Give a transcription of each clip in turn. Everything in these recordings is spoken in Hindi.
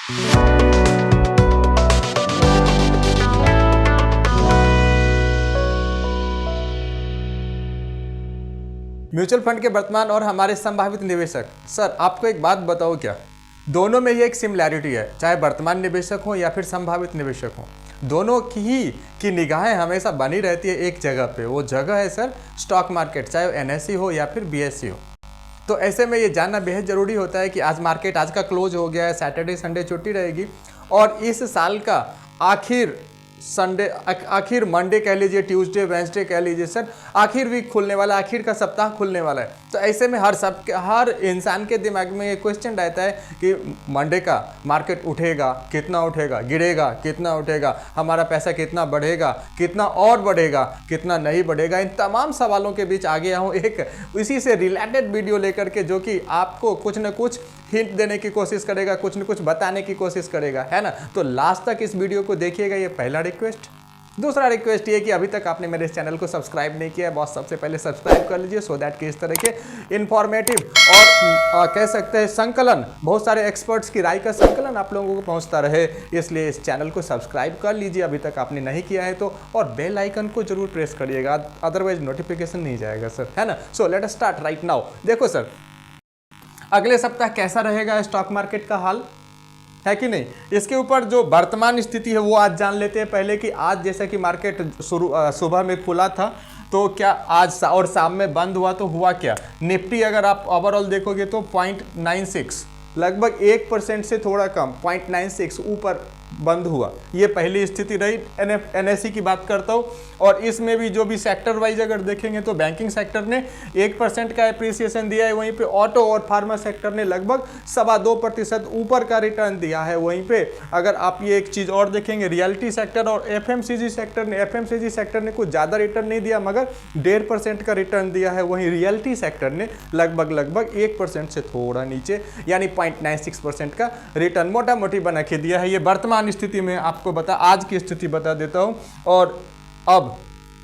म्यूचुअल फंड के वर्तमान और हमारे संभावित निवेशक। सर आपको एक बात बताओ, क्या दोनों में ये एक सिमिलैरिटी है, चाहे वर्तमान निवेशक हो या फिर संभावित निवेशक हो, दोनों की निगाहें हमेशा बनी रहती है एक जगह पे। वो जगह है सर स्टॉक मार्केट, चाहे एनएसई हो या फिर बीएसई हो। तो ऐसे में ये जानना बेहद ज़रूरी होता है कि आज मार्केट आज का क्लोज हो गया है, सैटरडे संडे छुट्टी रहेगी और इस साल का आखिर मंडे कह लीजिए, ट्यूसडे वेंसडे कह लीजिए सर, आखिर वीक खुलने वाला है, आखिर का सप्ताह खुलने वाला है। तो ऐसे में हर इंसान के दिमाग में ये क्वेश्चन रहता है कि मंडे का मार्केट उठेगा, कितना उठेगा, गिरेगा, कितना उठेगा, हमारा पैसा कितना बढ़ेगा, कितना और बढ़ेगा, कितना नहीं बढ़ेगा। इन तमाम सवालों के बीच आ गया हूँ एक इसी से रिलेटेड वीडियो लेकर के, जो कि आपको कुछ न कुछ हिंट देने की कोशिश करेगा, कुछ न कुछ बताने की कोशिश करेगा, है ना। तो लास्ट तक इस वीडियो को देखिएगा, ये पहला रिक्वेस्ट। दूसरा रिक्वेस्ट ये कि अभी तक आपने मेरे इस चैनल को सब्सक्राइब नहीं किया है, बॉस सबसे पहले सब्सक्राइब कर लीजिए, सो दैट कि इस तरह के इन्फॉर्मेटिव और कह सकते हैं संकलन, बहुत सारे एक्सपर्ट्स की राय का संकलन आप लोगों को पहुंचता रहे, इसलिए इस चैनल को सब्सक्राइब कर लीजिए अभी तक आपने नहीं किया है तो, और बेल आइकन को जरूर प्रेस करिएगा, अदरवाइज नोटिफिकेशन नहीं जाएगा सर, है ना। So let us start right now. देखो सर, अगले सप्ताह कैसा रहेगा स्टॉक मार्केट का हाल, है कि नहीं, इसके ऊपर जो वर्तमान स्थिति है वो आज जान लेते हैं पहले। कि आज जैसा कि मार्केट सुबह में खुला था तो क्या आज और शाम में बंद हुआ तो हुआ क्या। निफ्टी अगर आप ओवरऑल देखोगे तो 0.96 लगभग 1% से थोड़ा कम 0.96 ऊपर बंद हुआ, ये पहली स्थिति रही। एनएसई की बात करता हूँ, और इसमें भी जो भी सेक्टर वाइज अगर देखेंगे तो बैंकिंग सेक्टर ने 1% का एप्रिसिएशन दिया है, वहीं पे ऑटो और फार्मा सेक्टर ने लगभग 2.25% ऊपर का रिटर्न दिया है। वहीं पे अगर आप ये एक चीज़ और देखेंगे, रियलिटी सेक्टर और एफएमसीजी सेक्टर ने कुछ ज़्यादा रिटर्न नहीं दिया, मगर 1.5% का रिटर्न दिया है। वहीं रियलिटी सेक्टर ने लगभग 1% से थोड़ा नीचे यानी 0.96% का रिटर्न मोटा मोटी बना के दिया है। ये वर्तमान स्थिति में आपको आज की स्थिति बता देता हूं, और अब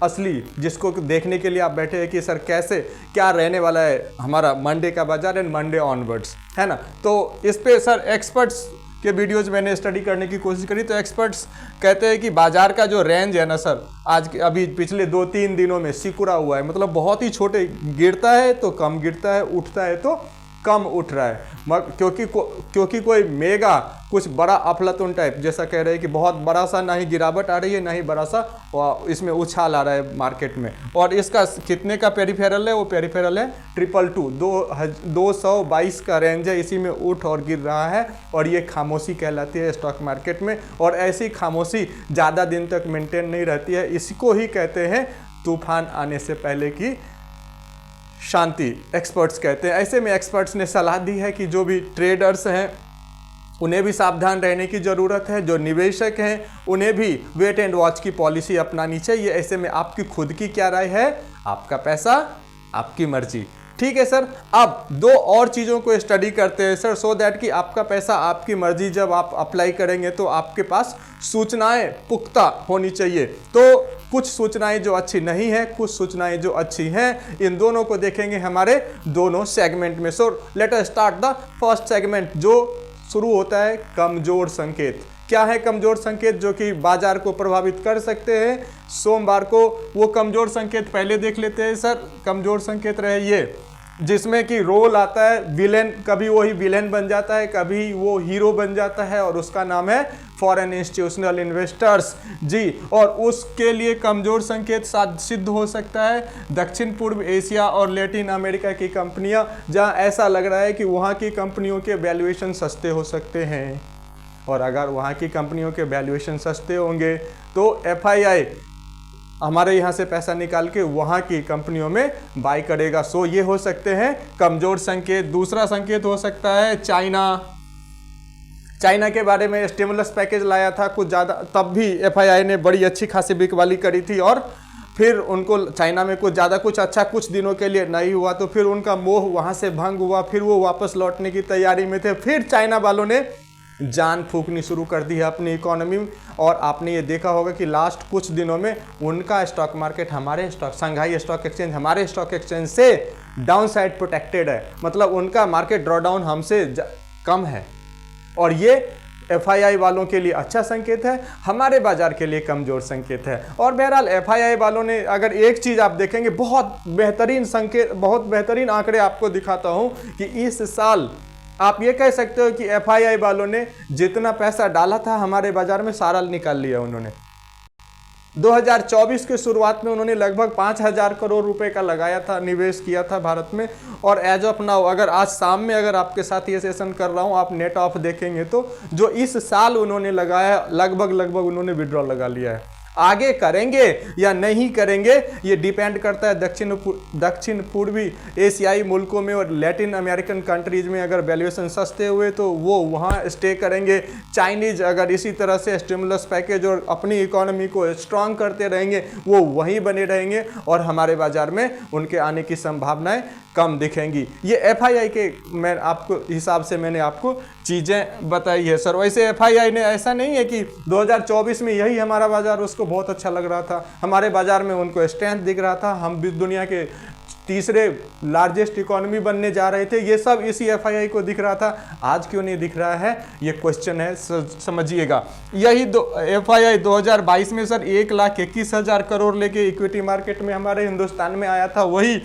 असली जिसको देखने के लिए आप बैठे हैं कि सर कैसे क्या रहने वाला है हमारा मंडे का बाजार एंड मंडे ऑनवर्ड्स, है ना। तो इस पे सर एक्सपर्ट्स के वीडियोज मैंने स्टडी करने की कोशिश करी, तो एक्सपर्ट्स कहते हैं कि बाजार का जो रेंज है ना सर, आज अभी पिछले 2-3 दिनों में सिकुड़ा हुआ है, मतलब बहुत ही छोटे, गिरता है तो कम गिरता है, उठता है तो कम उठ रहा है। क्योंकि कोई मेगा कुछ बड़ा अफलातुन टाइप जैसा कह रहे हैं कि बहुत बड़ा सा ना ही गिरावट आ रही है, ना ही बड़ा सा इसमें उछाल आ रहा है मार्केट में। और इसका कितने का पेरिफेरल है, वो पेरिफेरल है 222 का रेंज है, इसी में उठ और गिर रहा है, और ये खामोशी कहलाती है स्टॉक मार्केट में। और ऐसी खामोशी ज़्यादा दिन तक मेंटेन नहीं रहती है, इसको ही कहते हैं तूफान आने से पहले की शांति, एक्सपर्ट्स कहते हैं। ऐसे में एक्सपर्ट्स ने सलाह दी है कि जो भी ट्रेडर्स हैं उन्हें भी सावधान रहने की ज़रूरत है, जो निवेशक हैं उन्हें भी वेट एंड वॉच की पॉलिसी अपनानी चाहिए। ऐसे में आपकी खुद की क्या राय है, आपका पैसा आपकी मर्जी, ठीक है सर। अब 2 और चीज़ों को स्टडी करते हैं सर, सो दैट कि आपका पैसा आपकी मर्जी जब आप अप्लाई करेंगे तो आपके पास सूचनाएं पुख्ता होनी चाहिए। तो कुछ सूचनाएं जो अच्छी नहीं है, कुछ सूचनाएं जो अच्छी हैं, इन दोनों को देखेंगे हमारे दोनों सेगमेंट में। So let us start the first segment, जो शुरू होता है कमजोर संकेत। क्या है कमजोर संकेत जो कि बाजार को प्रभावित कर सकते हैं सोमवार को, वो कमजोर संकेत पहले देख लेते हैं सर। कमजोर संकेत रहे ये, जिसमें कि रोल आता है विलेन, कभी वही विलेन बन जाता है, कभी वो हीरो बन जाता है, और उसका नाम है फॉरेन इंस्टीट्यूशनल इन्वेस्टर्स जी। और उसके लिए कमजोर संकेत सिद्ध हो सकता है दक्षिण पूर्व एशिया और लैटिन अमेरिका की कंपनियां, जहां ऐसा लग रहा है कि वहां की कंपनियों के वैल्यूएशन सस्ते हो सकते हैं। और अगर वहां की कंपनियों के वैल्यूएशन सस्ते होंगे तो एफआईआई हमारे यहाँ से पैसा निकाल के वहाँ की कंपनियों में बाय करेगा। सो ये हो सकते हैं कमजोर संकेत। दूसरा संकेत हो सकता है चाइना के बारे में स्टिमुलस पैकेज लाया था कुछ ज़्यादा, तब भी एफआईआई ने बड़ी अच्छी खासी बिकवाली करी थी, और फिर उनको चाइना में कुछ ज़्यादा कुछ अच्छा कुछ दिनों के लिए नहीं हुआ, तो फिर उनका मोह वहाँ से भंग हुआ, फिर वो वापस लौटने की तैयारी में थे। फिर चाइना वालों ने जान फूकनी शुरू कर दी है अपनी इकोनॉमी में, और आपने ये देखा होगा कि लास्ट कुछ दिनों में उनका स्टॉक मार्केट हमारे शंघाई स्टॉक एक्सचेंज हमारे स्टॉक एक्सचेंज से डाउन साइड प्रोटेक्टेड है, मतलब उनका मार्केट ड्रॉडाउन हमसे कम है। और ये FII वालों के लिए अच्छा संकेत है, हमारे बाजार के लिए कमज़ोर संकेत है। और बहरहाल FII वालों ने अगर एक चीज़ आप देखेंगे, बहुत बेहतरीन संकेत, बहुत बेहतरीन आंकड़े आपको दिखाता हूं कि इस साल आप ये कह सकते हो कि FII वालों ने जितना पैसा डाला था हमारे बाजार में सारा निकाल लिया उन्होंने। 2024 के शुरुआत में उन्होंने लगभग 5,000 करोड़ रुपए का लगाया था, निवेश किया था भारत में। और एज ऑफ नाउ, अगर आज शाम में अगर आपके साथ ये सेशन कर रहा हूँ, आप नेट ऑफ देखेंगे तो जो इस साल उन्होंने लगाया लगभग उन्होंने विड्रॉ लगा लिया है। आगे करेंगे या नहीं करेंगे ये डिपेंड करता है दक्षिण पूर्वी एशियाई मुल्कों में और लैटिन अमेरिकन कंट्रीज में अगर वैल्यूएशन सस्ते हुए तो वो वहाँ स्टे करेंगे। चाइनीज अगर इसी तरह से स्टिमुलस पैकेज और अपनी इकोनॉमी को स्ट्रांग करते रहेंगे वो वहीं बने रहेंगे और हमारे बाजार में उनके आने की संभावनाएं कम दिखेंगी। ये FII के मैं आपको हिसाब से मैंने आपको चीज़ें बताई है सर। वैसे FII ने ऐसा नहीं है कि 2024 में यही हमारा बाजार उसको बहुत अच्छा लग रहा था, हमारे बाजार में उनको स्ट्रेंथ दिख रहा था, हम भी दुनिया के तीसरे लार्जेस्ट इकोनॉमी बनने जा रहे थे, ये सब इसी FII को दिख रहा था। आज क्यों नहीं दिख रहा है ये क्वेश्चन है, समझिएगा। यही FII 2022 में सर 1,21,000 करोड़ लेके इक्विटी मार्केट में हमारे हिंदुस्तान में आया था, वही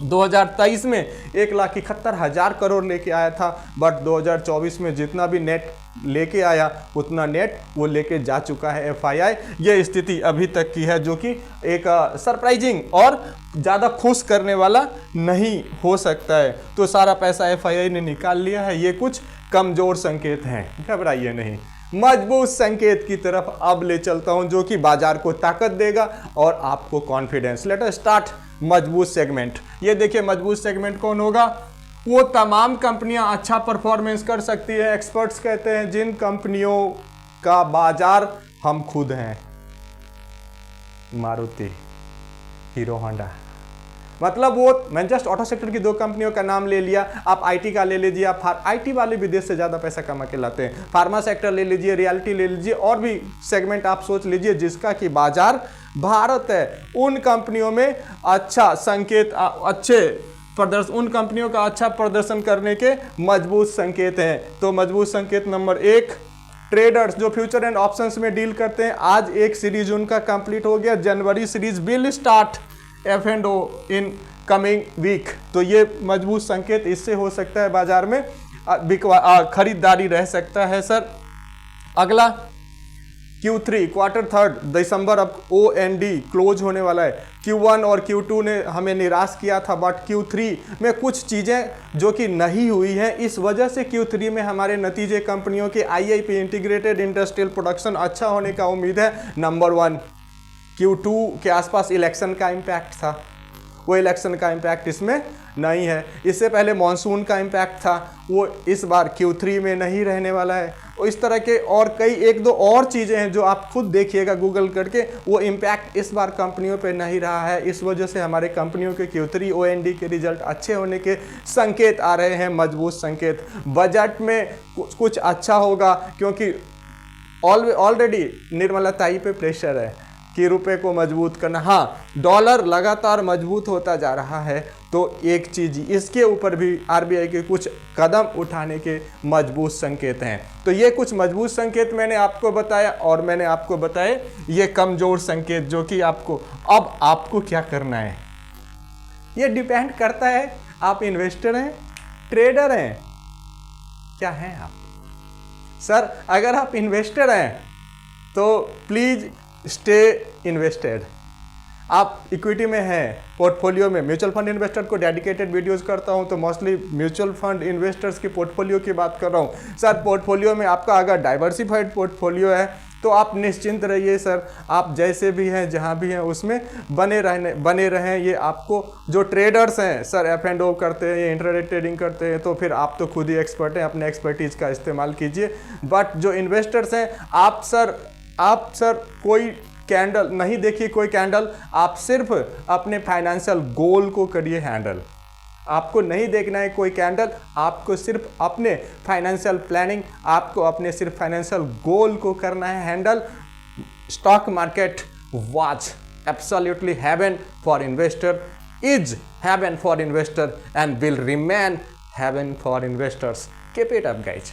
2023 में 1,71,000 करोड़ लेके आया था। बट 2024 में जितना भी नेट लेके आया उतना नेट वो लेके जा चुका है FII। ये स्थिति अभी तक की है जो कि एक सरप्राइजिंग और ज़्यादा खुश करने वाला नहीं हो सकता है। तो सारा पैसा FII ने निकाल लिया है, ये कुछ कमज़ोर संकेत हैं, घबराइए नहीं। मजबूत संकेत की तरफ अब ले चलता हूं जो कि बाजार को ताकत देगा और आपको कॉन्फिडेंस। लेट अस स्टार्ट मजबूत सेगमेंट। ये देखिए मजबूत सेगमेंट कौन होगा, वो तमाम कंपनियां अच्छा परफॉर्मेंस कर सकती है। एक्सपर्ट्स कहते हैं जिन कंपनियों का बाजार हम खुद हैं, मारुति, हीरो होंडा, मतलब वो मैं जस्ट ऑटो सेक्टर की 2 कंपनियों का नाम ले लिया, आप IT का ले लीजिए, आप IT वाले विदेश से ज़्यादा पैसा कमा के लाते हैं। फार्मा सेक्टर ले लीजिए, रियल्टी ले लीजिए, और भी सेगमेंट आप सोच लीजिए जिसका कि बाजार भारत है। उन कंपनियों में अच्छा संकेत, उन कंपनियों का अच्छा प्रदर्शन करने के मजबूत संकेत हैं। तो मजबूत संकेत नंबर 1, ट्रेडर्स जो फ्यूचर एंड ऑप्शंस में डील करते हैं, आज एक सीरीज उनका कंप्लीट हो गया, January series will start F&O in coming week. तो ये मजबूत संकेत इससे हो सकता है बाजार में खरीदारी रह सकता है सर। अगला Q3 क्वार्टर 3 दिसंबर अब OND क्लोज होने वाला है। Q1 और Q2 ने हमें निराश किया था, बट Q3 में कुछ चीज़ें जो कि नहीं हुई हैं, इस वजह से Q3 में हमारे नतीजे कंपनियों के IIP इंटीग्रेटेड इंडस्ट्रियल प्रोडक्शन अच्छा होने का उम्मीद है। नंबर 1, Q2 के आसपास इलेक्शन का इम्पैक्ट था, वो इलेक्शन का इम्पैक्ट इसमें नहीं है। इससे पहले मॉनसून का इम्पैक्ट था, वो इस बार Q3 में नहीं रहने वाला है। और इस तरह के और कई 1-2 और चीज़ें हैं जो आप खुद देखिएगा गूगल करके, वो इम्पैक्ट इस बार कंपनियों पे नहीं रहा है। इस वजह से हमारे कंपनियों के Q3 OND के रिजल्ट अच्छे होने के संकेत आ रहे हैं, मजबूत संकेत। बजट में कुछ अच्छा होगा क्योंकि ऑलरेडी निर्मला ताई पे प्रेशर है कि रुपए को मजबूत करना। हाँ, डॉलर लगातार मजबूत होता जा रहा है, तो एक चीज़ इसके ऊपर भी RBI के कुछ कदम उठाने के मजबूत संकेत हैं। तो ये कुछ मजबूत संकेत मैंने आपको बताया, और मैंने आपको बताए ये कमज़ोर संकेत जो कि आपको क्या करना है। ये डिपेंड करता है आप इन्वेस्टर हैं, ट्रेडर हैं, क्या हैं आप। सर अगर आप इन्वेस्टर हैं तो प्लीज़ स्टे इन्वेस्टेड। आप इक्विटी में हैं, पोर्टफोलियो में, म्यूचुअल फंड इन्वेस्टर को डेडिकेटेड वीडियोस करता हूं तो मोस्टली म्यूचुअल फंड इन्वेस्टर्स के पोर्टफोलियो की बात कर रहा हूं। सर पोर्टफोलियो में आपका अगर डाइवर्सिफाइड पोर्टफोलियो है तो आप निश्चिंत रहिए सर, आप जैसे भी हैं जहां भी हैं उसमें बने रहें। ये आपको जो ट्रेडर्स हैं सर, F&O करते हैं, ये इंट्राडे ट्रेडिंग करते हैं, तो फिर आप तो खुद ही एक्सपर्ट हैं, अपने एक्सपर्टीज़ का इस्तेमाल कीजिए। बट जो इन्वेस्टर्स हैं, आप सर कोई कैंडल नहीं देखिए, कोई कैंडल, आप सिर्फ अपने फाइनेंशियल गोल को करिए हैंडल। आपको नहीं देखना है कोई कैंडल, आपको सिर्फ अपने फाइनेंशियल प्लानिंग, आपको अपने सिर्फ फाइनेंशियल गोल को करना है handle. Stock market watch absolutely heaven for investor, is heaven for investor and will remain heaven for investors. Keep it up guys.